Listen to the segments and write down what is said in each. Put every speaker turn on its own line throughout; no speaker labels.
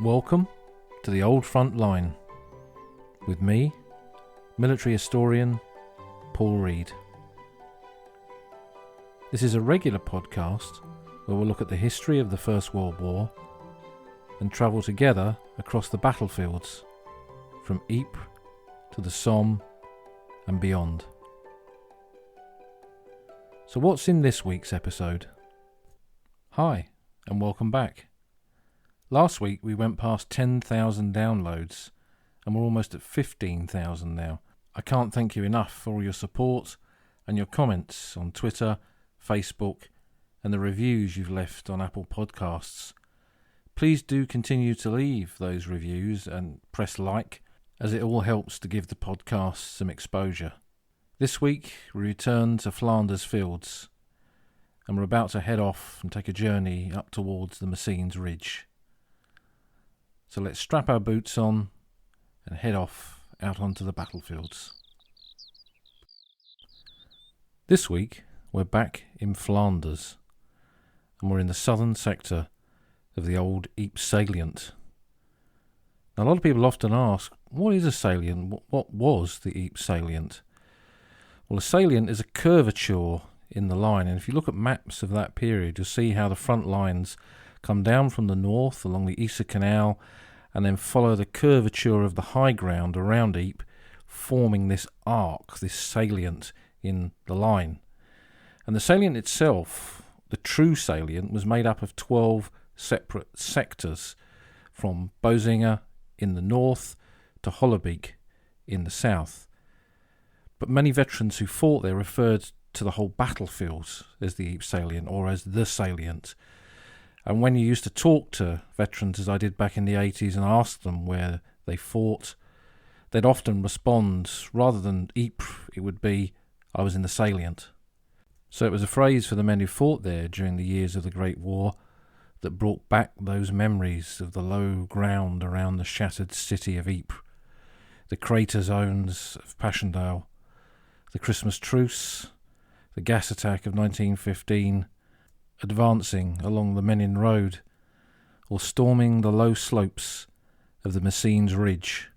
Welcome to the Old Front Line with me, military historian Paul Reed. This is a regular podcast where we'll look at the history of the First World War and travel together across the battlefields from Ypres to the Somme and beyond. So what's in this week's episode? Hi and welcome back. Last week we went past 10,000 downloads and we're almost at 15,000 now. I can't thank you enough for all your support and your comments on Twitter, Facebook and the reviews you've left on Apple Podcasts. Please do continue to leave those reviews and press like, as it all helps to give the podcast some exposure. This week we return to Flanders Fields and we're about to head off and take a journey up towards the Messines Ridge. So let's strap our boots on and head off out onto the battlefields. This week we're back in Flanders and we're in the southern sector of the old Ypres salient. Now, a lot of people often ask, what is a salient? What was the Ypres salient? Well, a salient is a curvature in the line, and if you look at maps of that period, you'll see how the front lines come down from the north along the Ypres Canal and then follow the curvature of the high ground around Ypres, forming this arc, this salient in the line. And the salient itself, the true salient, was made up of 12 separate sectors, from Bozinga in the north to Hollebeek in the south. But many veterans who fought there referred to the whole battlefield as the Ypres salient or as the salient. And when you used to talk to veterans, as I did back in the 80s, and ask them where they fought, they'd often respond, rather than Ypres, it would be, I was in the salient. So it was a phrase for the men who fought there during the years of the Great War that brought back those memories of the low ground around the shattered city of Ypres, the crater zones of Passchendaele, the Christmas truce, the gas attack of 1915, advancing along the Messines Road, or storming the low slopes of the Messines Ridge.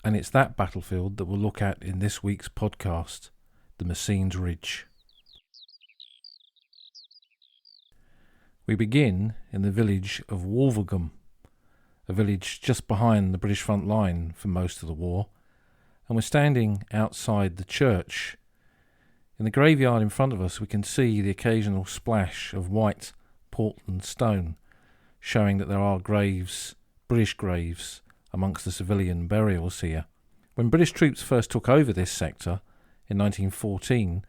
And it's that battlefield that we'll look at in this week's podcast, the Messines Ridge. We begin in the village of Wulverghem, a village just behind the British front line for most of the war, and we're standing outside the church. In the graveyard in front of us we can see the occasional splash of white Portland stone, showing that there are graves, British graves, amongst the civilian burials here. When British troops first took over this sector in 1914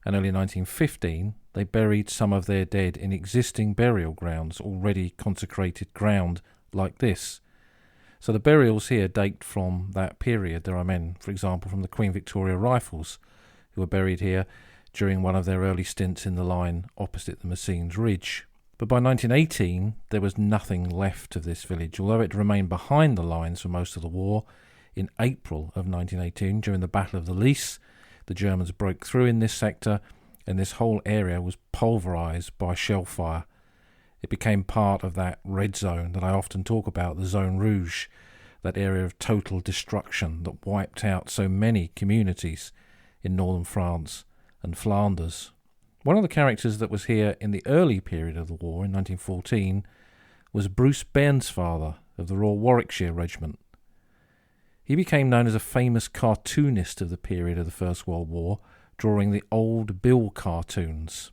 and early 1915, they buried some of their dead in existing burial grounds, already consecrated ground like this. So the burials here date from that period. There are men, for example, from the Queen Victoria Rifles, who were buried here during one of their early stints in the line opposite the Messines Ridge. But by 1918, there was nothing left of this village, although it remained behind the lines for most of the war. In April of 1918, during the Battle of the Lys, the Germans broke through in this sector, and this whole area was pulverised by shell fire. It became part of that red zone that I often talk about, the Zone Rouge, that area of total destruction that wiped out so many communities in northern France and Flanders. One of the characters that was here in the early period of the war, in 1914, was Bruce Bairnsfather of the Royal Warwickshire Regiment. He became known as a famous cartoonist of the period of the First World War, drawing the Old Bill cartoons.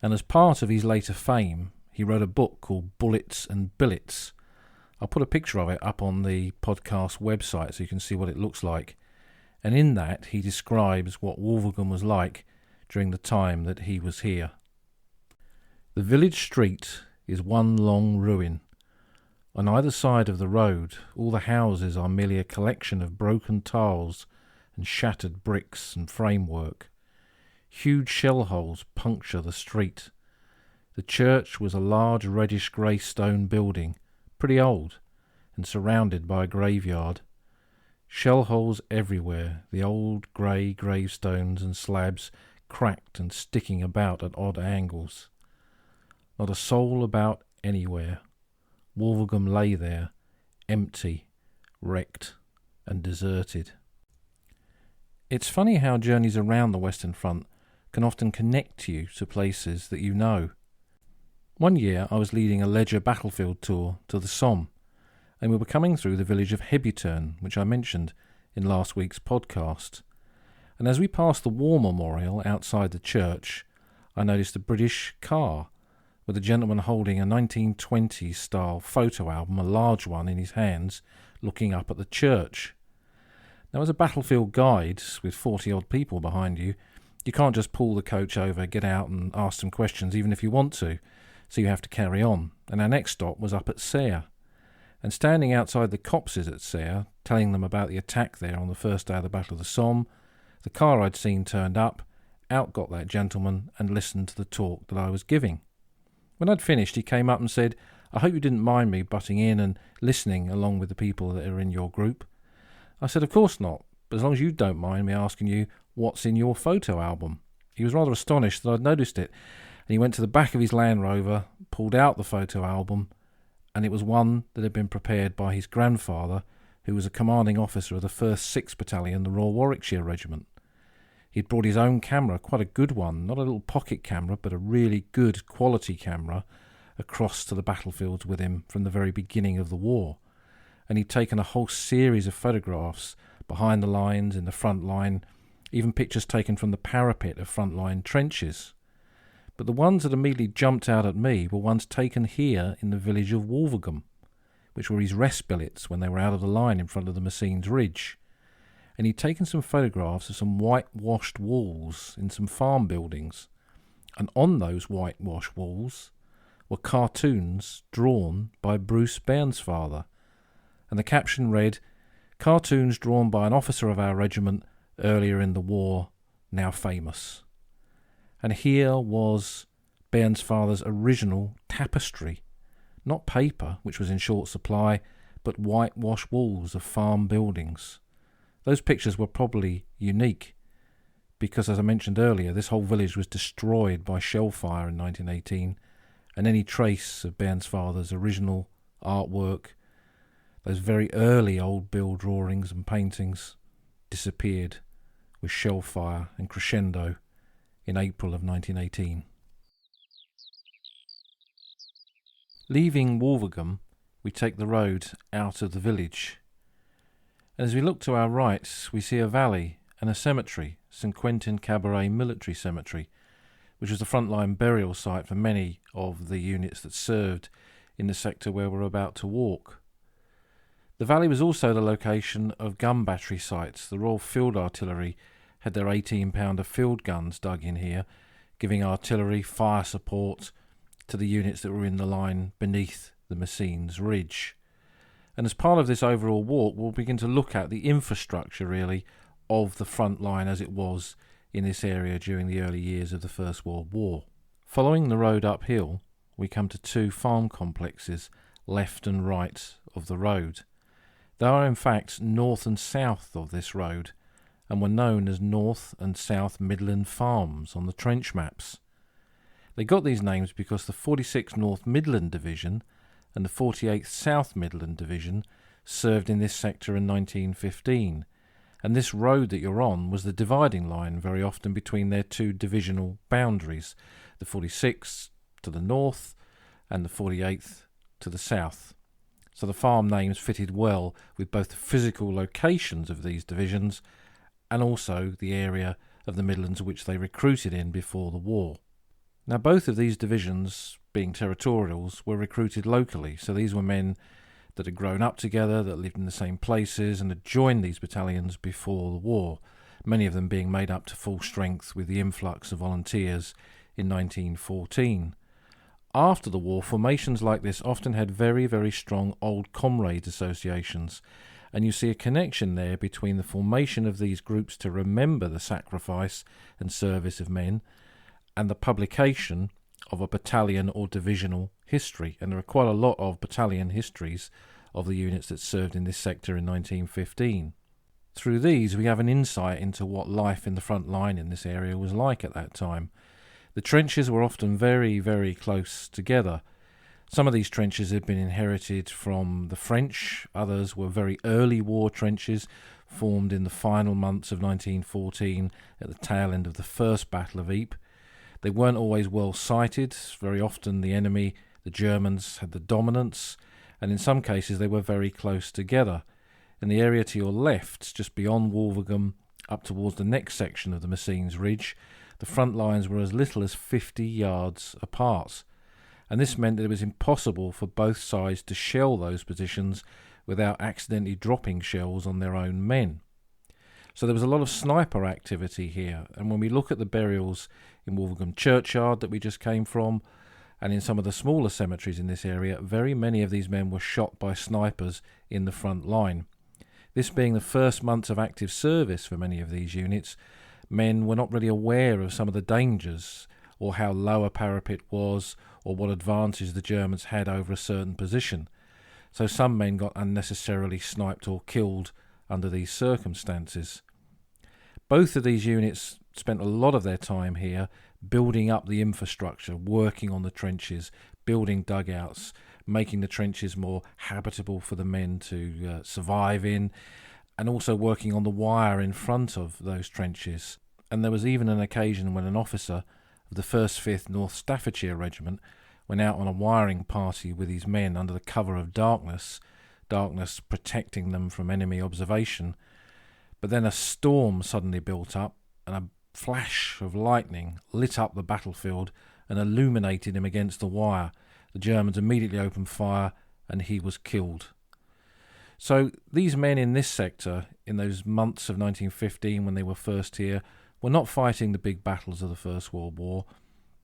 And as part of his later fame, he wrote a book called Bullets and Billets. I'll put a picture of it up on the podcast website so you can see what it looks like. And in that he describes what Wulverghem was like during the time that he was here. The village street is one long ruin. On either side of the road, all the houses are merely a collection of broken tiles and shattered bricks and framework. Huge shell holes puncture the street. The church was a large reddish-grey stone building, pretty old, and surrounded by a graveyard. Shell holes everywhere, the old grey gravestones and slabs cracked and sticking about at odd angles. Not a soul about anywhere. Wulverghem lay there, empty, wrecked and deserted. It's funny how journeys around the Western Front can often connect you to places that you know. One year I was leading a Ledger battlefield tour to the Somme, and we were coming through the village of Ypres, which I mentioned in last week's podcast. And as we passed the war memorial outside the church, I noticed a British car with a gentleman holding a 1920s style photo album, a large one, in his hands, looking up at the church. Now, as a battlefield guide with 40 odd people behind you, you can't just pull the coach over, get out and ask them questions even if you want to, so you have to carry on. And our next stop was up at Serres. And standing outside the copses at Serres, telling them about the attack there on the first day of the Battle of the Somme, the car I'd seen turned up, out got that gentleman and listened to the talk that I was giving. When I'd finished, he came up and said, "I hope you didn't mind me butting in and listening along with the people that are in your group." I said, "Of course not, but as long as you don't mind me asking you what's in your photo album." He was rather astonished that I'd noticed it, and he went to the back of his Land Rover, pulled out the photo album, and it was one that had been prepared by his grandfather, who was a commanding officer of the 1st 6th Battalion, the Royal Warwickshire Regiment. He'd brought his own camera, quite a good one, not a little pocket camera, but a really good quality camera, across to the battlefields with him from the very beginning of the war. And he'd taken a whole series of photographs behind the lines, in the front line, even pictures taken from the parapet of front-line trenches. But the ones that immediately jumped out at me were ones taken here in the village of Wulverghem, which were his rest billets when they were out of the line in front of the Messines Ridge. And he'd taken some photographs of some whitewashed walls in some farm buildings. And on those whitewashed walls were cartoons drawn by Bruce Bairnsfather. And the caption read, "Cartoons drawn by an officer of our regiment earlier in the war, now famous." And here was Bairnsfather's original tapestry. Not paper, which was in short supply, but whitewashed walls of farm buildings. Those pictures were probably unique because, as I mentioned earlier, this whole village was destroyed by shell fire in 1918, and any trace of Bairnsfather's original artwork, those very early old bill drawings and paintings, disappeared with shell fire and crescendo in April of 1918. Leaving Wulverghem, we take the road out of the village. And as we look to our right, we see a valley and a cemetery, St. Quentin Cabaret Military Cemetery, which was the frontline burial site for many of the units that served in the sector where we're about to walk. The valley was also the location of gun battery sites. The Royal Field Artillery had their 18-pounder field guns dug in here, giving artillery fire support to the units that were in the line beneath the Messines Ridge. And as part of this overall walk, we'll begin to look at the infrastructure, really, of the front line as it was in this area during the early years of the First World War. Following the road uphill, we come to two farm complexes, left and right of the road. They are in fact north and south of this road, and were known as North and South Midland Farms on the trench maps. They got these names because the 46th North Midland Division and the 48th South Midland Division served in this sector in 1915, and this road that you're on was the dividing line very often between their two divisional boundaries, the 46th to the north and the 48th to the south. So the farm names fitted well with both the physical locations of these divisions and also the area of the Midlands which they recruited in before the war. Now, both of these divisions, being territorials, were recruited locally, so these were men that had grown up together, that lived in the same places, and had joined these battalions before the war, many of them being made up to full strength with the influx of volunteers in 1914. After the war, formations like this often had very, very strong old comrades associations, and you see a connection there between the formation of these groups to remember the sacrifice and service of men and the publication of a battalion or divisional history. And there are quite a lot of battalion histories of the units that served in this sector in 1915. Through these, we have an insight into what life in the front line in this area was like at that time. The trenches were often very, very close together, Some of these trenches had been inherited from the French, others were very early war trenches formed in the final months of 1914 at the tail end of the First Battle of Ypres. They weren't always well sighted. Very often the enemy, the Germans, had the dominance, and in some cases they were very close together. In the area to your left, just beyond Wulverghem, up towards the next section of the Messines Ridge, the front lines were as little as 50 yards apart. And this meant that it was impossible for both sides to shell those positions without accidentally dropping shells on their own men. So there was a lot of sniper activity here, and when we look at the burials in Wulverghem churchyard that we just came from, and in some of the smaller cemeteries in this area, very many of these men were shot by snipers in the front line. This being the first months of active service for many of these units, men were not really aware of some of the dangers, or how low a parapet was, or what advantage the Germans had over a certain position. So some men got unnecessarily sniped or killed under these circumstances. Both of these units spent a lot of their time here building up the infrastructure, working on the trenches, building dugouts, making the trenches more habitable for the men to survive in, and also working on the wire in front of those trenches. And there was even an occasion when an officer of the 1st 5th North Staffordshire Regiment went out on a wiring party with his men under the cover of darkness protecting them from enemy observation. But then a storm suddenly built up, and a flash of lightning lit up the battlefield and illuminated him against the wire. The Germans immediately opened fire, and he was killed. So these men in this sector, in those months of 1915 when they were first here, were not fighting the big battles of the First World War.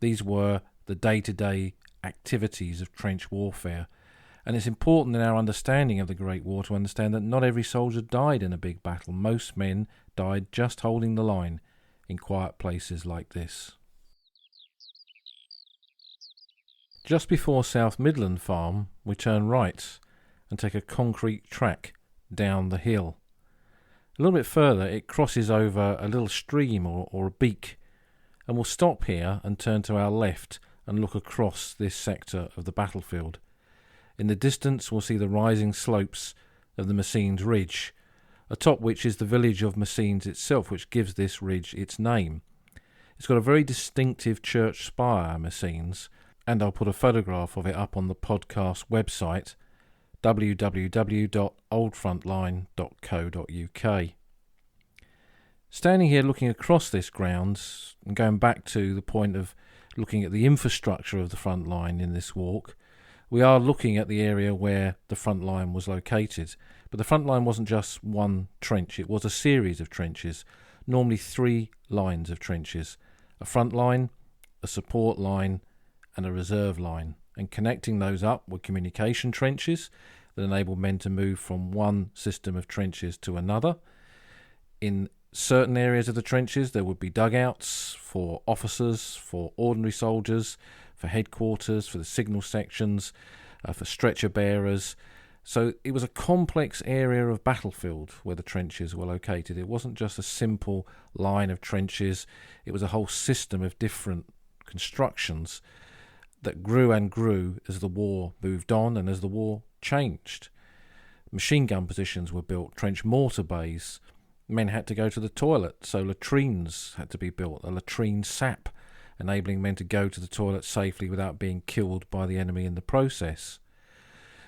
These were the day-to-day activities of trench warfare. And it's important in our understanding of the Great War to understand that not every soldier died in a big battle. Most men died just holding the line in quiet places like this. Just before South Midland Farm, we turn right and take a concrete track down the hill. A little bit further, it crosses over a little stream or a beak, and we'll stop here and turn to our left and look across this sector of the battlefield. In the distance, we'll see the rising slopes of the Messines Ridge, atop which is the village of Messines itself, which gives this ridge its name. It's got a very distinctive church spire, Messines, and I'll put a photograph of it up on the podcast website, www.oldfrontline.co.uk. Standing here looking across this ground, and going back to the point of looking at the infrastructure of the front line in this walk, we are looking at the area where the front line was located. But the front line wasn't just one trench, it was a series of trenches, normally 3 lines of trenches. A front line, a support line, and a reserve line. And connecting those up were communication trenches that enabled men to move from one system of trenches to another. In certain areas of the trenches there would be dugouts for officers, for ordinary soldiers, for headquarters, for the signal sections, for stretcher bearers. So it was a complex area of battlefield where the trenches were located. It wasn't just a simple line of trenches, it was a whole system of different constructions that grew and grew as the war moved on and as the war changed. Machine gun positions were built, trench mortar bays. Men had to go to the toilet, so latrines had to be built, a latrine sap, enabling men to go to the toilet safely without being killed by the enemy in the process.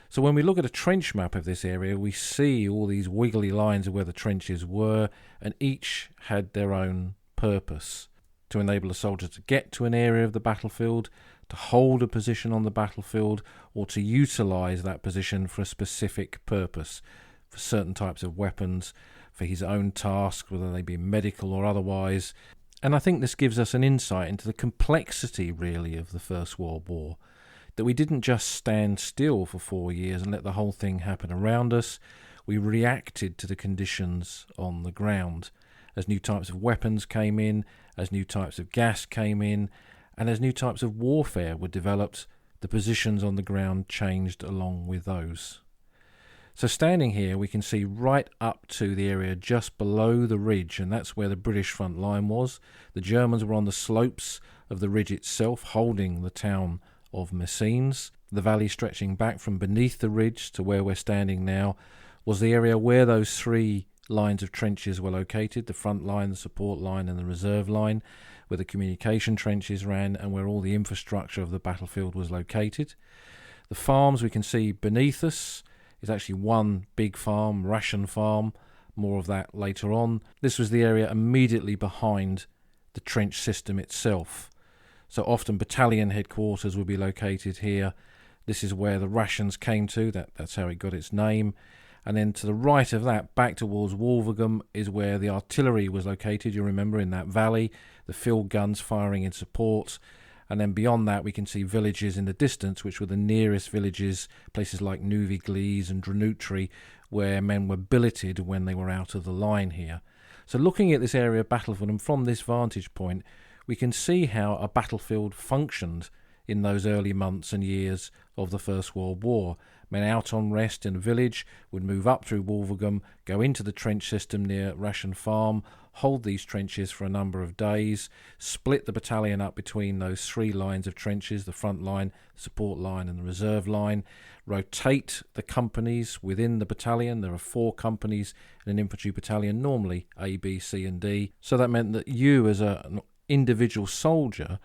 So when we look at a trench map of this area, we see all these wiggly lines of where the trenches were, and each had their own purpose: to enable a soldier to get to an area of the battlefield, to hold a position on the battlefield, or to utilise that position for a specific purpose, for certain types of weapons, for his own task, whether they be medical or otherwise. And I think this gives us an insight into the complexity, really, of the First World War, that we didn't just stand still for 4 years and let the whole thing happen around us. We reacted to the conditions on the ground. As new types of weapons came in, as new types of gas came in, and as new types of warfare were developed, the positions on the ground changed along with those. So standing here, we can see right up to the area just below the ridge, and that's where the British front line was. The Germans were on the slopes of the ridge itself, holding the town of Messines. The valley stretching back from beneath the ridge to where we're standing now was the area where those three lines of trenches were located, the front line, the support line and the reserve line, where the communication trenches ran and where all the infrastructure of the battlefield was located. The farms we can see beneath us is actually one big farm, Ration Farm, more of that later on. This was the area immediately behind the trench system itself. So often battalion headquarters would be located here. This is where the rations came to, that's how it got its name. And then to the right of that, back towards Wulverghem, is where the artillery was located, you remember, in that valley, the field guns firing in support. And then beyond that, we can see villages in the distance, which were the nearest villages, places like Wulverghem and Dranutri, where men were billeted when they were out of the line here. So looking at this area of battlefield, and from this vantage point, we can see how a battlefield functioned in those early months and years of the First World War. Men out on rest in a village would move up through Wulverghem, go into the trench system near Ration Farm, hold these trenches for a number of days, split the battalion up between those three lines of trenches, the front line, the support line and the reserve line, rotate the companies within the battalion. There are 4 companies in an infantry battalion, normally A, B, C and D. So that meant that you as an individual soldier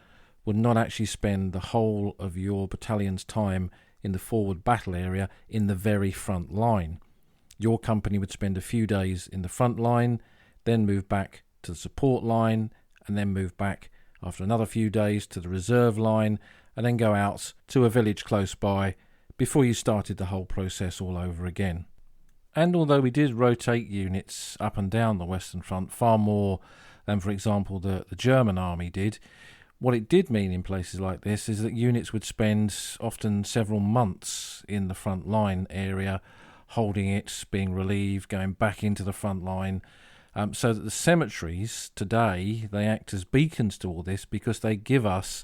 would not actually spend the whole of your battalion's time in the forward battle area in the very front line. Your company would spend a few days in the front line, then move back to the support line, and then move back after another few days to the reserve line, and then go out to a village close by before you started the whole process all over again. And although we did rotate units up and down the Western Front far more than, for example, the German army did, what it did mean in places like this is that units would spend often several months in the front line area, holding it, being relieved, going back into the front line. So that the cemeteries today, they act as beacons to all this because they give us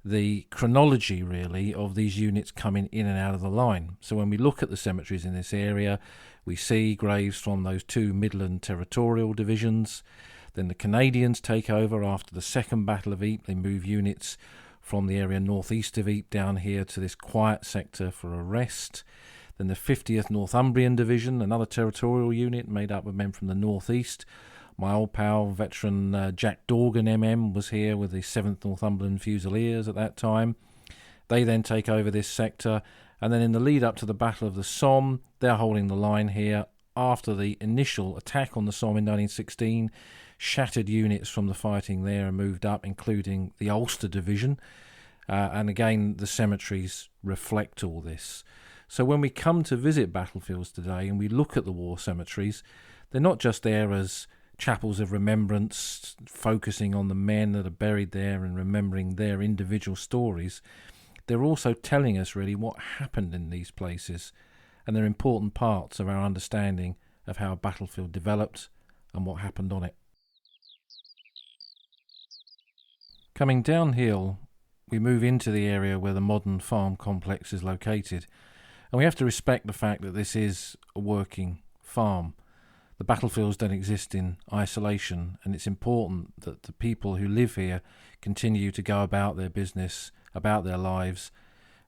the chronology, really, of these units coming in and out of the line. So when we look at the cemeteries in this area, we see graves from those 2 Midland Territorial divisions. Then the Canadians take over after the Second Battle of Ypres. They move units from the area northeast of Ypres down here to this quiet sector for a rest. Then the 50th Northumbrian Division, another territorial unit made up of men from the northeast. My old pal, veteran Jack Dorgan MM, was here with the 7th Northumberland Fusiliers at that time. They then take over this sector, and then in the lead up to the Battle of the Somme, they're holding the line here after the initial attack on the Somme in 1916. Shattered units from the fighting there and moved up, including the Ulster Division. And again, the cemeteries reflect all this. So when we come to visit battlefields today and we look at the war cemeteries, they're not just there as chapels of remembrance, focusing on the men that are buried there and remembering their individual stories. They're also telling us really what happened in these places, and they're important parts of our understanding of how a battlefield developed and what happened on it. Coming downhill, we move into the area where the modern farm complex is located, and we have to respect the fact that this is a working farm. The battlefields don't exist in isolation, and it's important that the people who live here continue to go about their business, about their lives.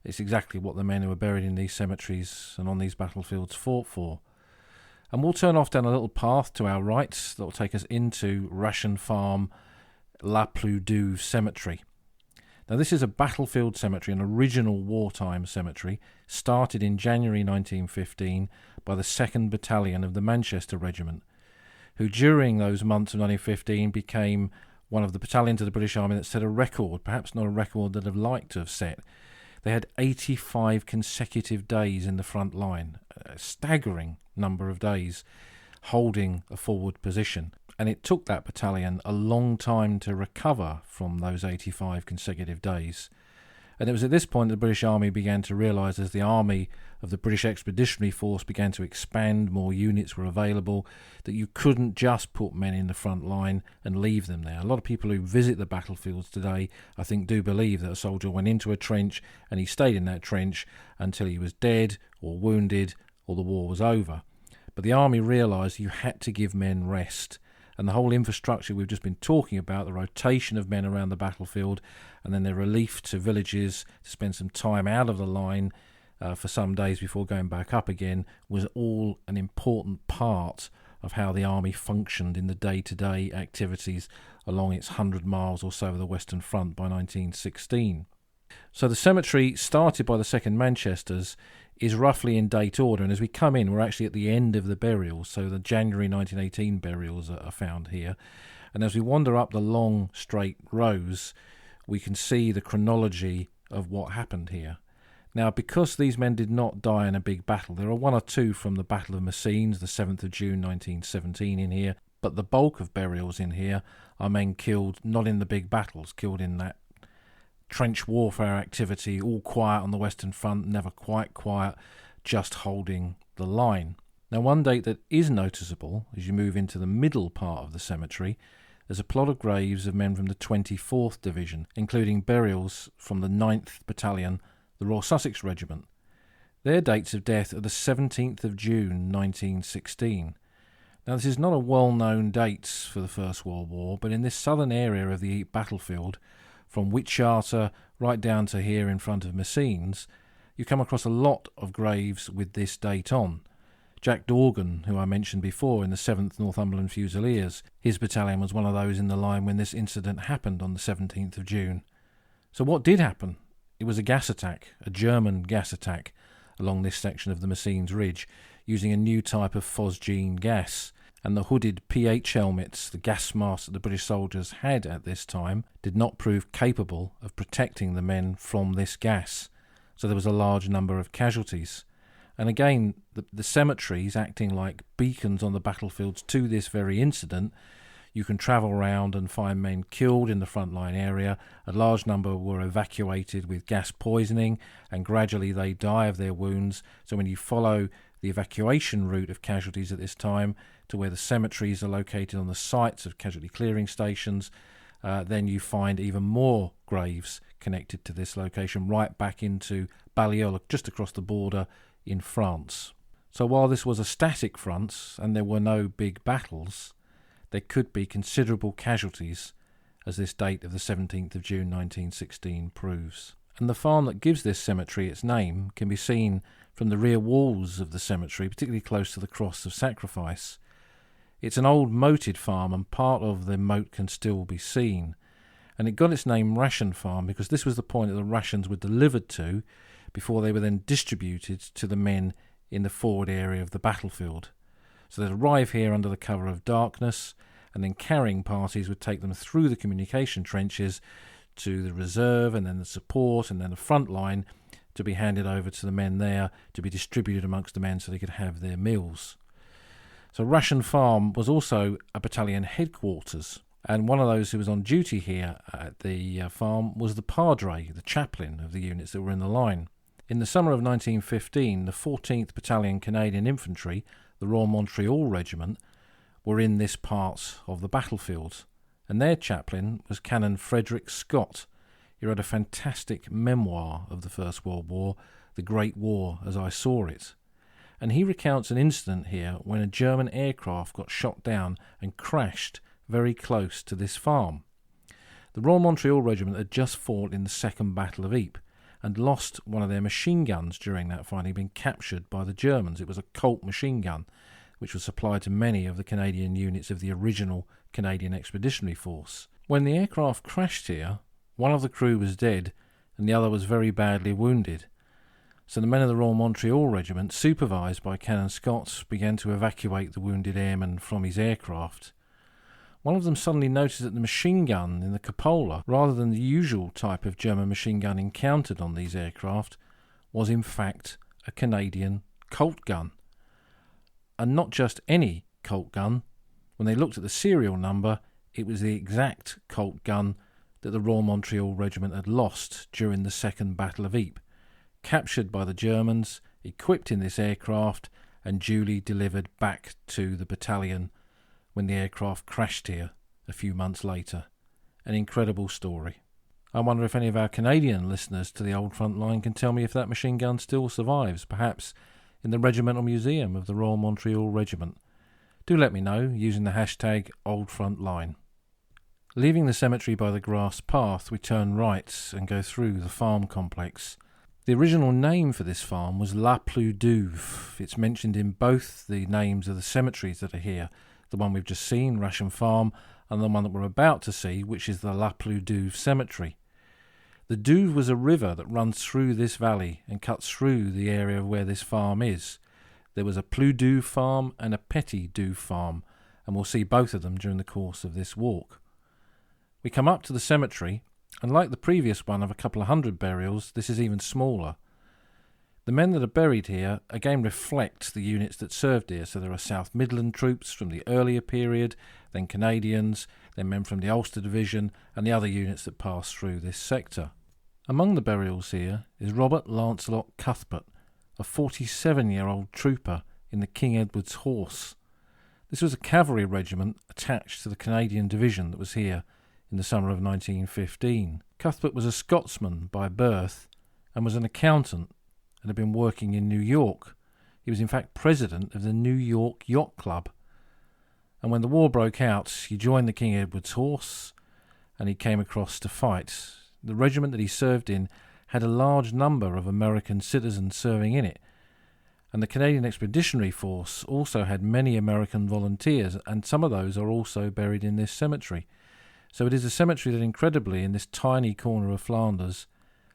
It's exactly what the men who are buried in these cemeteries and on these battlefields fought for. And we'll turn off down a little path to our right that will take us into Ration Farm La Ploudou Cemetery. Now this is a battlefield cemetery, an original wartime cemetery, started in January 1915 by the 2nd Battalion of the Manchester Regiment, who during those months of 1915 became one of the battalions of the British Army that set a record, perhaps not a record that I'd like to have set. They had 85 consecutive days in the front line, a staggering number of days holding a forward position. And it took that battalion a long time to recover from those 85 consecutive days. And it was at this point that the British Army began to realise, as the army of the British Expeditionary Force began to expand, more units were available, that you couldn't just put men in the front line and leave them there. A lot of people who visit the battlefields today, I think, do believe that a soldier went into a trench and he stayed in that trench until he was dead or wounded or the war was over. But the army realised you had to give men rest. And the whole infrastructure we've just been talking about, the rotation of men around the battlefield, and then their relief to villages to spend some time out of the line for some days before going back up again, was all an important part of how the army functioned in the day-to-day activities along its 100 miles or so of the Western Front by 1916. So the cemetery, started by the 2nd Manchesters, is roughly in date order, and as we come in, we're actually at the end of the burials, so the January 1918 burials are found here. And as we wander up the long, straight rows, we can see the chronology of what happened here. Now, because these men did not die in a big battle, there are one or two from the Battle of Messines, the 7th of June 1917 in here, but the bulk of burials in here are men killed not in the big battles, killed in that trench warfare activity, all quiet on the Western Front, never quite quiet, just holding the line. Now, one date that is noticeable as you move into the middle part of the cemetery, there's a plot of graves of men from the 24th Division, including burials from the 9th Battalion, the Royal Sussex Regiment. Their dates of death are the 17th of June 1916. Now, this is not a well-known date for the First World War, but in this southern area of the battlefield, from Witcharter right down to here in front of Messines, you come across a lot of graves with this date on. Jack Dorgan, who I mentioned before in the 7th Northumberland Fusiliers, his battalion was one of those in the line when this incident happened on the 17th of June. So what did happen? It was a gas attack, a German gas attack, along this section of the Messines Ridge, using a new type of phosgene gas. And the hooded PH helmets, the gas masks that the British soldiers had at this time, did not prove capable of protecting the men from this gas. So there was a large number of casualties. And again, the cemeteries, acting like beacons on the battlefields to this very incident, you can travel around and find men killed in the frontline area. A large number were evacuated with gas poisoning, and gradually they die of their wounds. So when you follow the evacuation route of casualties at this time to where the cemeteries are located on the sites of casualty clearing stations, then you find even more graves connected to this location right back into Balliol, just across the border in France. So while this was a static front and there were no big battles, there could be considerable casualties, as this date of the 17th of June 1916 proves. And the farm that gives this cemetery its name can be seen from the rear walls of the cemetery, particularly close to the Cross of Sacrifice. It's an old moated farm, and part of the moat can still be seen. And it got its name Ration Farm because this was the point that the rations were delivered to before they were then distributed to the men in the forward area of the battlefield. So they'd arrive here under the cover of darkness, and then carrying parties would take them through the communication trenches to the reserve, and then the support, and then the front line to be handed over to the men there to be distributed amongst the men so they could have their meals. So Ration Farm was also a battalion headquarters, and one of those who was on duty here at the farm was the padre, the chaplain of the units that were in the line. In the summer of 1915, the 14th Battalion Canadian Infantry, the Royal Montreal Regiment, were in this part of the battlefield, and their chaplain was Canon Frederick Scott. He wrote a fantastic memoir of the First World War, The Great War as I Saw It, and he recounts an incident here when a German aircraft got shot down and crashed very close to this farm. The Royal Montreal Regiment had just fought in the Second Battle of Ypres and lost one of their machine guns during that fight. He'd been captured by the Germans. It was a Colt machine gun, which was supplied to many of the Canadian units of the original Canadian Expeditionary Force. When the aircraft crashed here, one of the crew was dead and the other was very badly wounded. So the men of the Royal Montreal Regiment, supervised by Canon Scott, began to evacuate the wounded airman from his aircraft. One of them suddenly noticed that the machine gun in the cupola, rather than the usual type of German machine gun encountered on these aircraft, was in fact a Canadian Colt gun. And not just any Colt gun. When they looked at the serial number, it was the exact Colt gun that the Royal Montreal Regiment had lost during the Second Battle of Ypres, captured by the Germans, equipped in this aircraft, and duly delivered back to the battalion when the aircraft crashed here a few months later. An incredible story. I wonder if any of our Canadian listeners to the old front line can tell me if that machine gun still survives, perhaps in the Regimental Museum of the Royal Montreal Regiment. Do let me know using the hashtag #OldFrontline. Leaving the cemetery by the grass path, we turn right and go through the farm complex. The original name for this farm was La Plus Douve. It's mentioned in both the names of the cemeteries that are here, the one we've just seen, Ration Farm, and the one that we're about to see, which is the La Plus Douve Cemetery. The Douve was a river that runs through this valley and cuts through the area where this farm is. There was a Plus Douve farm and a Petit Douve farm, and we'll see both of them during the course of this walk. We come up to the cemetery, and like the previous one of a couple of hundred burials, this is even smaller. The men that are buried here again reflect the units that served here. So there are South Midland troops from the earlier period, then Canadians, then men from the Ulster Division, and the other units that passed through this sector. Among the burials here is Robert Lancelot Cuthbert, a 47-year-old trooper in the King Edward's Horse. This was a cavalry regiment attached to the Canadian division that was here in the summer of 1915. Cuthbert was a Scotsman by birth and was an accountant and had been working in New York. He was in fact president of the New York Yacht Club. And when the war broke out, he joined the King Edward's Horse and he came across to fight. The regiment that he served in had a large number of American citizens serving in it, and the Canadian Expeditionary Force also had many American volunteers, and some of those are also buried in this cemetery. So it is a cemetery that incredibly, in this tiny corner of Flanders,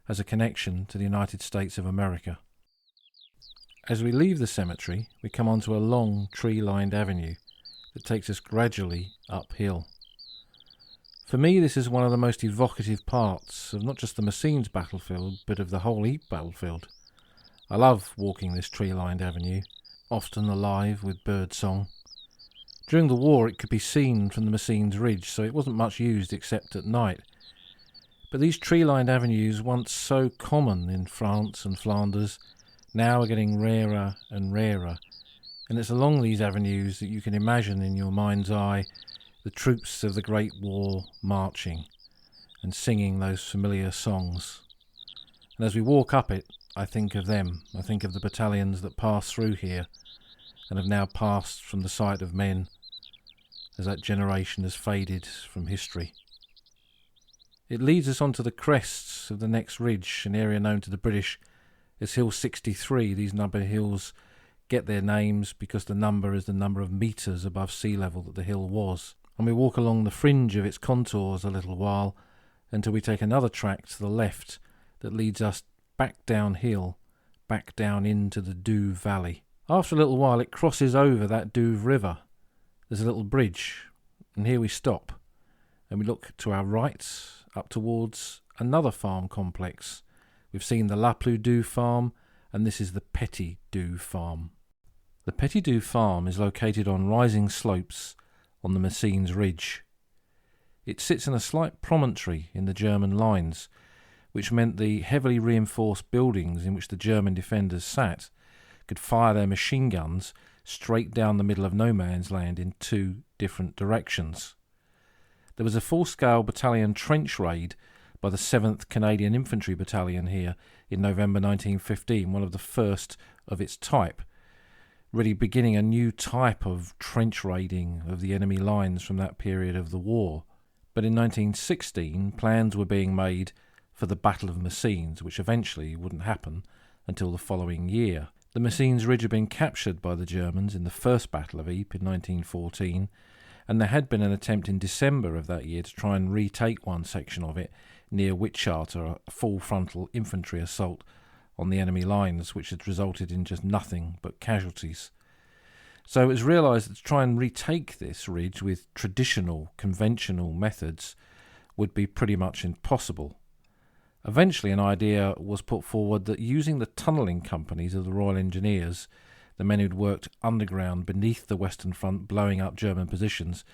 has a connection to the United States of America. As we leave the cemetery, we come onto a long tree-lined avenue that takes us gradually uphill. For me, this is one of the most evocative parts of not just the Messines battlefield, but of the whole Ypres battlefield. I love walking this tree-lined avenue, often alive with birdsong. During the war it could be seen from the Messines Ridge, so it wasn't much used except at night. But these tree-lined avenues, once so common in France and Flanders, now are getting rarer and rarer. And it's along these avenues that you can imagine in your mind's eye the troops of the Great War marching and singing those familiar songs. And as we walk up it, I think of them. I think of the battalions that passed through here and have now passed from the sight of men as that generation has faded from history. It leads us onto the crests of the next ridge, an area known to the British as Hill 63. These number hills get their names because the number is the number of metres above sea level that the hill was. And we walk along the fringe of its contours a little while until we take another track to the left that leads us back downhill, back down into the Douve Valley. After a little while it crosses over that Douve River. There's a little bridge, and here we stop, and we look to our right up towards another farm complex. We've seen the La Plus Douve farm, and this is the Petit Douve farm. The Petit Douve farm is located on rising slopes on the Messines Ridge. It sits in a slight promontory in the German lines, which meant the heavily reinforced buildings in which the German defenders sat could fire their machine guns straight down the middle of no man's land in two different directions. There was a full-scale battalion trench raid by the 7th Canadian Infantry Battalion here in November 1915, one of the first of its type, really beginning a new type of trench raiding of the enemy lines from that period of the war. But in 1916, plans were being made for the Battle of Messines, which eventually wouldn't happen until the following year. The Messines Ridge had been captured by the Germans in the First Battle of Ypres in 1914, and there had been an attempt in December of that year to try and retake one section of it near Witcharter, a full frontal infantry assault on the enemy lines, which had resulted in just nothing but casualties. So it was realised that to try and retake this ridge with traditional, conventional methods would be pretty much impossible. Eventually an idea was put forward that using the tunnelling companies of the Royal Engineers, the men who'd worked underground beneath the Western Front blowing up German positions,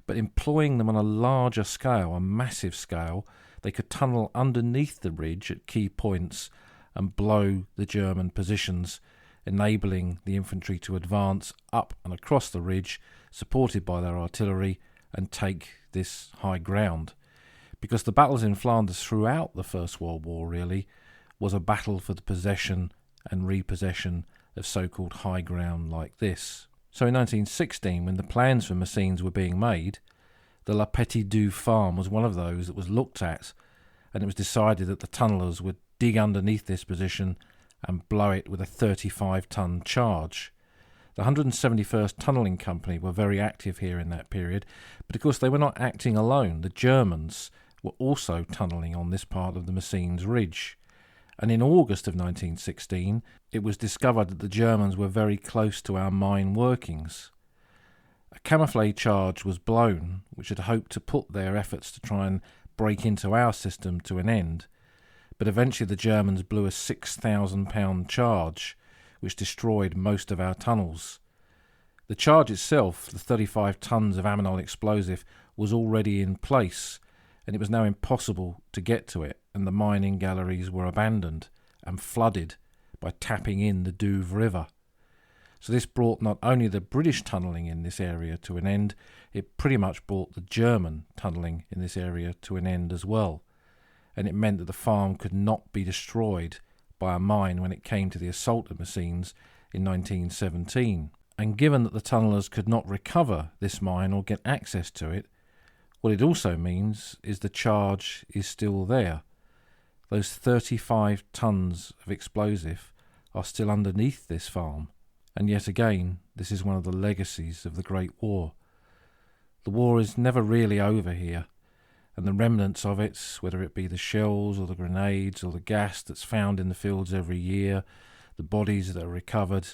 but employing them on a larger scale, a massive scale, they could tunnel underneath the ridge at key points and blow the German positions, enabling the infantry to advance up and across the ridge, supported by their artillery, and take this high ground. Because the battles in Flanders throughout the First World War really was a battle for the possession and repossession of so-called high ground like this. So in 1916, when the plans for Messines were being made, the La Petite Douve farm was one of those that was looked at, and it was decided that the tunnellers would dig underneath this position and blow it with a 35-ton charge. The 171st Tunnelling Company were very active here in that period, but of course they were not acting alone. The Germans were also tunnelling on this part of the Messines Ridge. And in August of 1916, it was discovered that the Germans were very close to our mine workings. A camouflage charge was blown, which had hoped to put their efforts to try and break into our system to an end, but eventually the Germans blew a 6,000-pound charge, which destroyed most of our tunnels. The charge itself, the 35 tons of ammonite explosive, was already in place, and it was now impossible to get to it, and the mining galleries were abandoned and flooded by tapping in the Douve River. So this brought not only the British tunnelling in this area to an end, it pretty much brought the German tunnelling in this area to an end as well. And it meant that the farm could not be destroyed by a mine when it came to the assault of Messines in 1917. And given that the tunnellers could not recover this mine or get access to it, what it also means is the charge is still there. Those 35 tons of explosive are still underneath this farm. And yet again, this is one of the legacies of the Great War. The war is never really over here, and the remnants of it, whether it be the shells or the grenades or the gas that's found in the fields every year, the bodies that are recovered,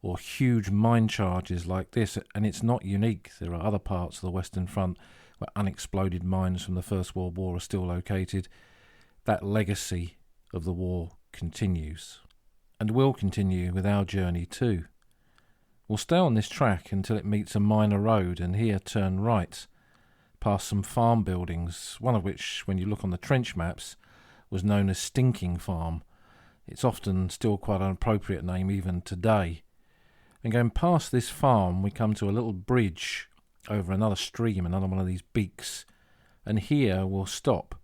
or huge mine charges like this, and it's not unique. There are other parts of the Western Front where unexploded mines from the First World War are still located. That legacy of the war continues, and will continue with our journey too. We'll stay on this track until it meets a minor road, and here turn right, past some farm buildings, one of which, when you look on the trench maps, was known as Stinking Farm. It's often still quite an appropriate name even today. And going past this farm, we come to a little bridge over another stream, another one of these beaks, and here we'll stop,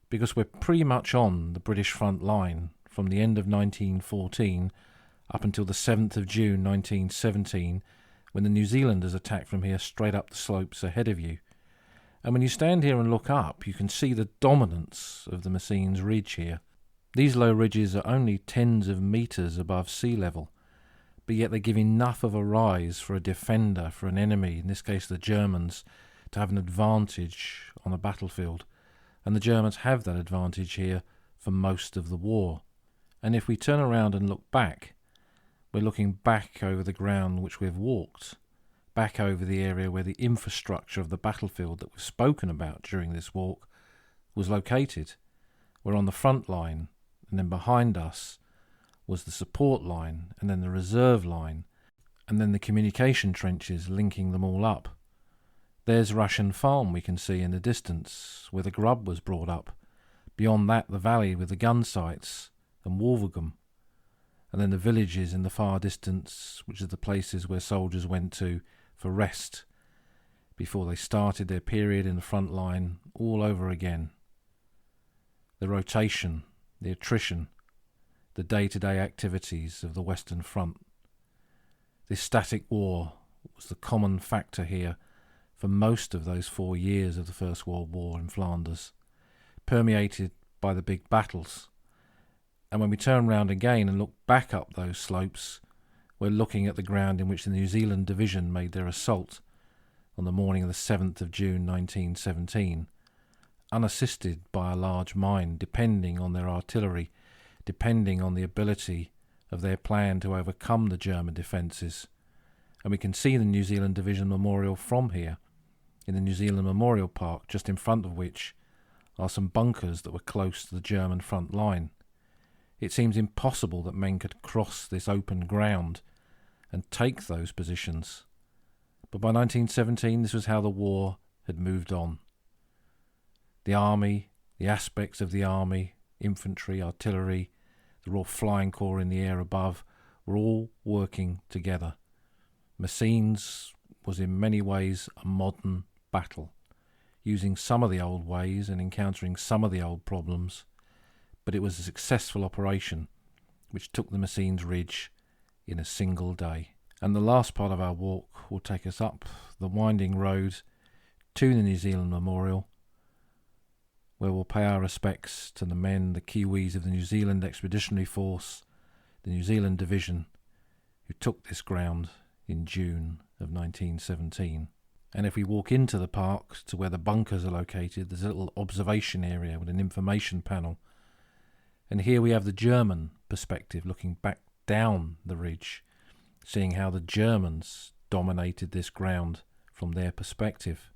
because we're pretty much on the British front line from the end of 1914 up until the 7th of June 1917, when the New Zealanders attacked from here straight up the slopes ahead of you. And when you stand here and look up, you can see the dominance of the Messines Ridge here. These low ridges are only tens of metres above sea level, but yet they give enough of a rise for a defender, for an enemy, in this case the Germans, to have an advantage on a battlefield. And the Germans have that advantage here for most of the war. And if we turn around and look back, we're looking back over the ground which we've walked, back over the area where the infrastructure of the battlefield that we've spoken about during this walk was located. We're on the front line, and then behind us was the support line, and then the reserve line, and then the communication trenches linking them all up. There's Ration Farm we can see in the distance, where the grub was brought up. Beyond that, the valley with the gun sites, and Wulverghem. And then the villages in the far distance, which are the places where soldiers went to for rest before they started their period in the front line all over again. The rotation, the attrition, the day-to-day activities of the Western Front. This static war was the common factor here for most of those 4 years of the First World War in Flanders, permeated by the big battles. And when we turn round again and look back up those slopes, we're looking at the ground in which the New Zealand Division made their assault on the morning of the 7th of June 1917, unassisted by a large mine, depending on their artillery, depending on the ability of their plan to overcome the German defences. And we can see the New Zealand Division Memorial from here, in the New Zealand Memorial Park, just in front of which are some bunkers that were close to the German front line. It seems impossible that men could cross this open ground and take those positions. But by 1917, this was how the war had moved on. The army, the aspects of the army, infantry, artillery, the Royal Flying Corps in the air above, were all working together. Messines was in many ways a modern battle, using some of the old ways and encountering some of the old problems, but it was a successful operation which took the Messines Ridge in a single day. And the last part of our walk will take us up the winding road to the New Zealand Memorial, where we'll pay our respects to the men, the Kiwis of the New Zealand Expeditionary Force, the New Zealand Division, who took this ground in June of 1917. And if we walk into the park to where the bunkers are located, there's a little observation area with an information panel. And here we have the German perspective, looking back down the ridge, seeing how the Germans dominated this ground from their perspective.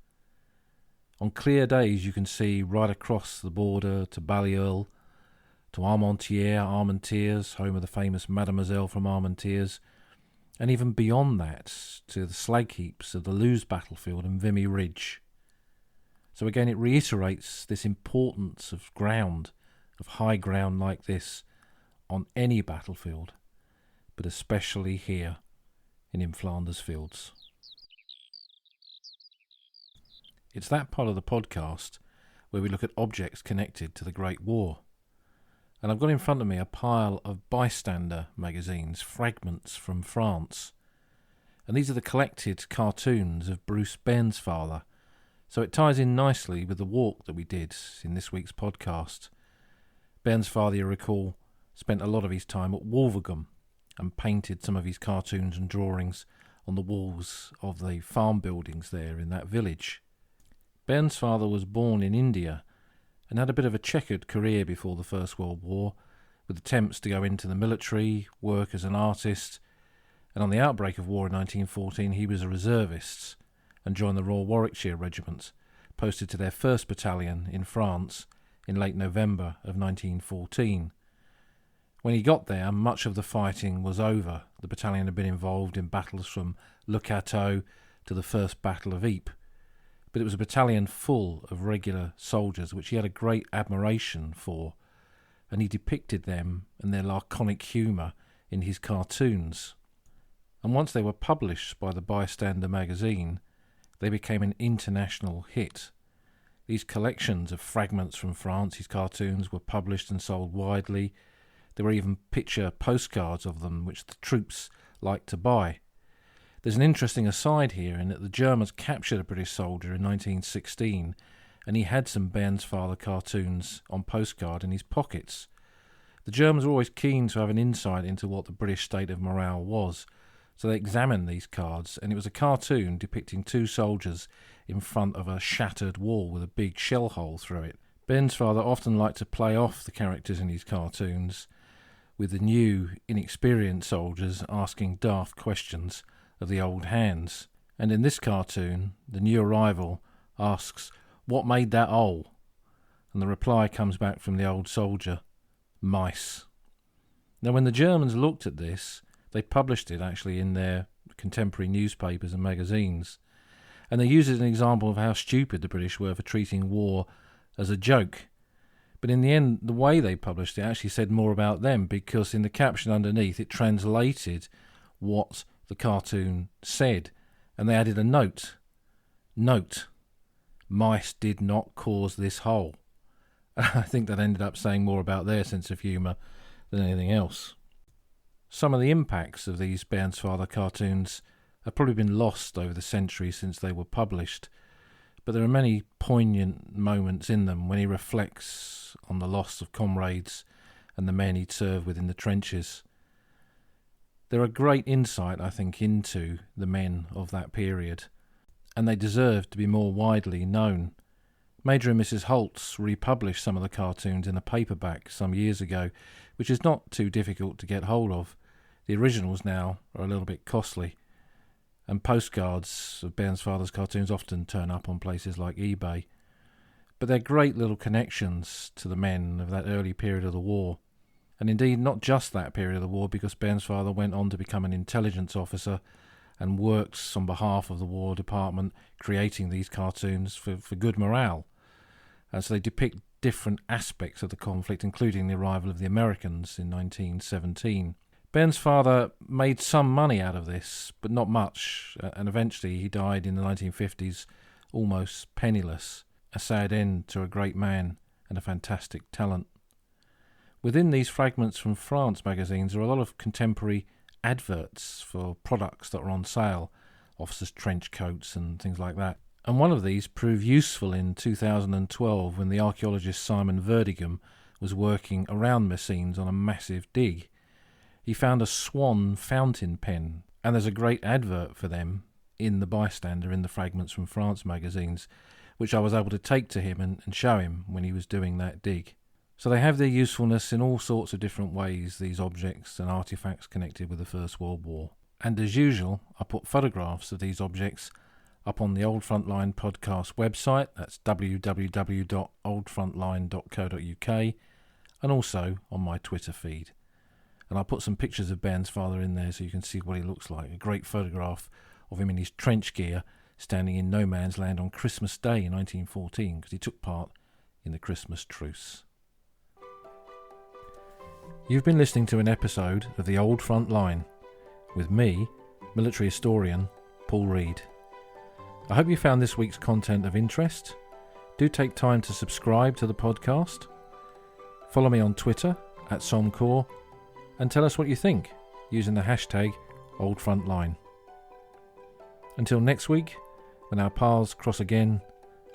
On clear days you can see right across the border to Balliol, to Armentières, home of the famous Mademoiselle from Armentières, and even beyond that to the slag heaps of the Loos battlefield and Vimy Ridge. So again it reiterates this importance of ground, of high ground like this, on any battlefield, but especially here in Flanders Fields. It's that part of the podcast where we look at objects connected to the Great War. And I've got in front of me a pile of bystander magazines, Fragments from France. And these are the collected cartoons of Bruce Bairnsfather. So it ties in nicely with the walk that we did in this week's podcast. Bairnsfather, you recall, spent a lot of his time at Wulverghem and painted some of his cartoons and drawings on the walls of the farm buildings there in that village. Bairnsfather was born in India and had a bit of a checkered career before the First World War, with attempts to go into the military, work as an artist, and on the outbreak of war in 1914 he was a reservist and joined the Royal Warwickshire Regiment, posted to their 1st Battalion in France in late November of 1914. When he got there, much of the fighting was over. The battalion had been involved in battles from Le Cateau to the First Battle of Ypres, but it was a battalion full of regular soldiers which he had a great admiration for, and he depicted them and their laconic humour in his cartoons. And once they were published by the Bystander magazine, they became an international hit. These collections of Fragments from France, his cartoons, were published and sold widely. There were even picture postcards of them which the troops liked to buy. There's an interesting aside here in that the Germans captured a British soldier in 1916 and he had some Bairnsfather cartoons on postcard in his pockets. The Germans were always keen to have an insight into what the British state of morale was, so they examined these cards, and it was a cartoon depicting 2 soldiers in front of a shattered wall with a big shell hole through it. Bairnsfather often liked to play off the characters in his cartoons, with the new, inexperienced soldiers asking daft questions of the old hands. And in this cartoon, the new arrival asks, "What made that hole?" And the reply comes back from the old soldier, "Mice." Now when the Germans looked at this, they published it actually in their contemporary newspapers and magazines, and they used it as an example of how stupid the British were for treating war as a joke. But in the end, the way they published it actually said more about them, because in the caption underneath it translated what the cartoon said, and they added a note. Note, mice did not cause this hole. I think that ended up saying more about their sense of humour than anything else. Some of the impacts of these Bairnsfather cartoons have probably been lost over the centuries since they were published, but there are many poignant moments in them when he reflects on the loss of comrades and the men he'd served with in the trenches. They're a great insight, I think, into the men of that period, and they deserve to be more widely known. Major and Mrs. Holtz republished some of the cartoons in a paperback some years ago, which is not too difficult to get hold of. The originals now are a little bit costly, and postcards of Bairnsfather's cartoons often turn up on places like eBay. But they're great little connections to the men of that early period of the war. And indeed, not just that period of the war, because Bairnsfather went on to become an intelligence officer and worked on behalf of the War Department, creating these cartoons for good morale. And so they depict different aspects of the conflict, including the arrival of the Americans in 1917. Bairnsfather made some money out of this, but not much, and eventually he died in the 1950s almost penniless, a sad end to a great man and a fantastic talent. Within these Fragments from France magazines are a lot of contemporary adverts for products that were on sale, officers' trench coats and things like that. And one of these proved useful in 2012 when the archaeologist Simon Wulverghem was working around Messines on a massive dig. He found a swan fountain pen, and there's a great advert for them in the Bystander in the Fragments From France magazines, which I was able to take to him and show him when he was doing that dig. So they have their usefulness in all sorts of different ways, these objects and artefacts connected with the First World War. And as usual, I put photographs of these objects up on the Old Frontline podcast website. That's www.oldfrontline.co.uk, and also on my Twitter feed. And I'll put some pictures of Bairnsfather in there so you can see what he looks like. A great photograph of him in his trench gear standing in no man's land on Christmas Day in 1914, because he took part in the Christmas truce. You've been listening to an episode of The Old Front Line with me, military historian Paul Reed. I hope you found this week's content of interest. Do take time to subscribe to the podcast. Follow me on Twitter @Somcorps and tell us what you think using the hashtag OldFrontLine. Until next week, when our paths cross again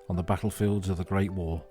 on the battlefields of the Great War.